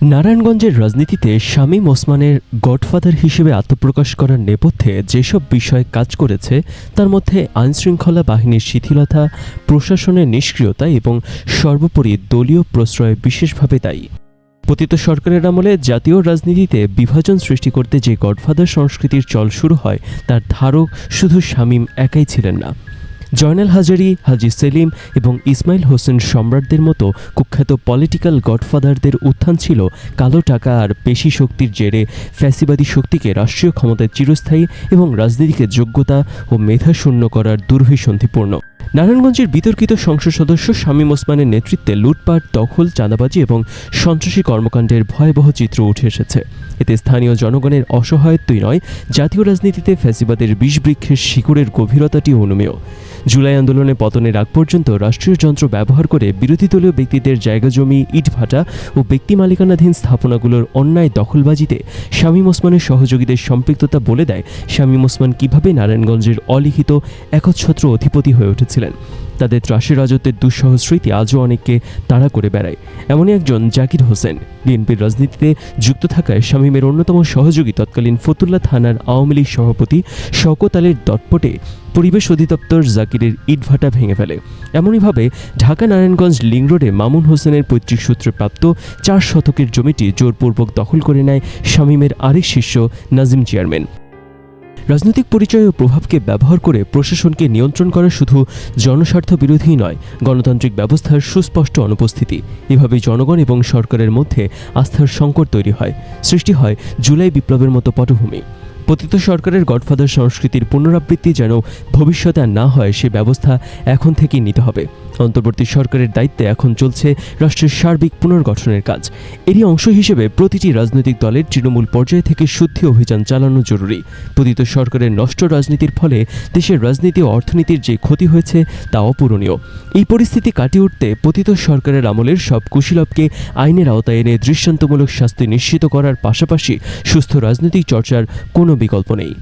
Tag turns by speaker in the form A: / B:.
A: নারায়ণগঞ্জের রাজনীতিতে শামীম ওসমানের গডফাদার হিসেবে আত্মপ্রকাশ করার নেপথ্যে যেসব বিষয় কাজ করেছে তার মধ্যে আইনশৃঙ্খলা বাহিনীর শিথিলতা, প্রশাসনের নিষ্ক্রিয়তা এবং সর্বোপরি দলীয় প্রশ্রয় বিশেষভাবে দায়ী। পতিত সরকারের আমলে জাতীয় রাজনীতিতে বিভাজন সৃষ্টি করতে যে গডফাদার সংস্কৃতির চল শুরু হয় তার ধারক শুধু শামীম একাই ছিলেন না। জয়নাল হাজারী, হাজী সেলিম এবং ইসমাইল হোসেন সম্রাটদের মতো কুখ্যাত পলিটিক্যাল গডফাদারদের উত্থান ছিল কালো টাকা আর পেশি শক্তির জেরে ফ্যাসিবাদী শক্তিকে রাষ্ট্রীয় ক্ষমতায় চিরস্থায়ী এবং রাজনীতিকে যোগ্যতা ও মেধাশূন্য করার দুর্বিসন্ধিপূর্ণ। নারায়ণগঞ্জের বিতর্কিত সংসদ সদস্য শামীম ওসমানের নেতৃত্বে লুটপাট, দখল, চাঁদাবাজি এবং সন্ত্রাসী কর্মকাণ্ডের ভয়াবহ চিত্র উঠে এসেছে। এতে স্থানীয় জনগণের অসহায়ত্বই নয়, জাতীয় রাজনীতিতে ফ্যাসিবাদের বিষবৃক্ষের শিকড়ের গভীরতাটি অনুমেয়। জুলাই আন্দোলনে পতনের আগ পর্যন্ত রাষ্ট্রীয় যন্ত্র ব্যবহার করে বিরোধী দলীয় ব্যক্তিদের জায়গা জমি, ইটভাটা ও ব্যক্তি মালিকানাধীন স্থাপনাগুলোর অন্যায় দখলবাজিতে শামীম ওসমানের সহযোগীদের সম্পৃক্ততা বলে দেয় শামীম ওসমান কীভাবে নারায়ণগঞ্জের অলিখিত একচ্ছত্র অধিপতি হয়ে উঠেছিলেন। তাদের ত্রাসের রাজত্বের দুঃসহ স্মৃতি আজও অনেককে তাড়া করে বেড়ায়। এমনই একজন জাকির হোসেন। বিএনপির রাজনীতিতে যুক্ত থাকায় শামীমের অন্যতম সহযোগী তৎকালীন ফতুল্লা থানার আওয়ামী লীগ সভাপতি শওকত আলীর দটপটে পরিবেশ অধিদপ্তর জাকিরের ইটভাটা ভেঙে ফেলে। এমনইভাবে ঢাকা নারায়ণগঞ্জ লিং রোডে মামুন হোসেনের পৈতৃক সূত্রে প্রাপ্ত 4 শতকের জমিটি জোরপূর্বক দখল করে নেয় শামীমের আরেক শিষ্য নাজিম চেয়ারম্যান। রাজনৈতিক পরিচয় ও প্রভাবকে ব্যবহার করে প্রশাসনকে নিয়ন্ত্রণ করা শুধু জনস্বার্থ বিরোধী নয়, গণতান্ত্রিক ব্যবস্থার সুস্পষ্ট অনুপস্থিতি। এভাবেই জনগণ এবং সরকারের মধ্যে আস্থার সংকট তৈরি হয়, সৃষ্টি হয় জুলাই বিপ্লবের মতো পটভূমি। পতিত সরকারের গডফাদার সংস্কৃতির পুনরাবৃত্তি যেন ভবিষ্যতে আর না হয় সে ব্যবস্থা এখন থেকেই নিতে হবে। অন্তর্বর্তী সরকারের দায়িত্বে এখন চলছে রাষ্ট্রের সার্বিক পুনর্গঠনের কাজ। এরই অংশ হিসেবে প্রতিটি রাজনৈতিক দলের তৃণমূল পর্যায় থেকে শুদ্ধি অভিযান চালানো জরুরি। পতিত সরকারের নষ্ট রাজনীতির ফলে দেশের রাজনীতি ও অর্থনীতির যে ক্ষতি হয়েছে তা অপূরণীয়। এই পরিস্থিতি কাটিয়ে উঠতে পতিত সরকারের আমলের সব কুশীলবকে আইনের আওতায় এনে দৃষ্টান্তমূলক শাস্তি নিশ্চিত করার পাশাপাশি সুস্থ রাজনৈতিক চর্চার কোনো বিকল্প নেই।